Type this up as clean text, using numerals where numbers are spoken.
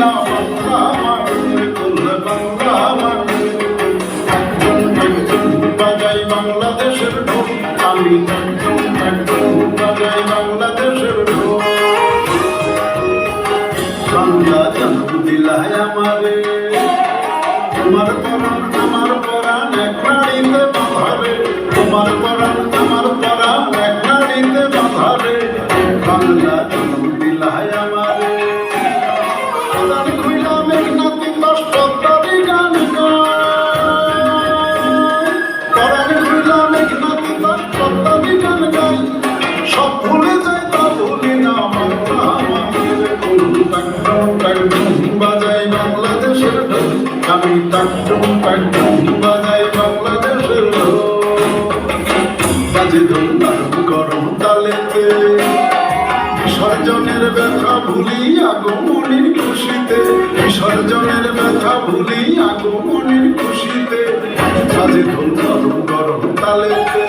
না বাংলা মাটির কুল বাংলা মাটির বাজাই বাংলাদেশের ঢোল আমি বাজাই বাংলাদেশের ঢোল বাংলা জন্ম দিলায় আমারে তোমার পরাণ আমার পরাণ এক নাড়িতে বাঁধারে তোমার পরাণ আমার পরাণ এক নাড়িতে বাঁধারে বাংলা জন্ম দিলায় আমারে পরাণ খুইলা মেঘনাতি কষ্ট তরি গান গায় পরাণ খুইলা মেঘনাতি কষ্ট তরি গান গাই সব ভুলে যাই তা ভুলি না বাংলা আমাদের কুল বাজাই বাংলাদেশের ঢোল আমি টাকটুম বাজাই বাংলাদেশের ঢোল বাজে ঢোল নরম গরম তালেতে বিসর্জনের ব্যথা ভুলি আগমনের খুশিতে বিসর্জনের ব্যথা ভুলি আগমনের খুশিতে বাজে ঢোল নরম গরম তালেতে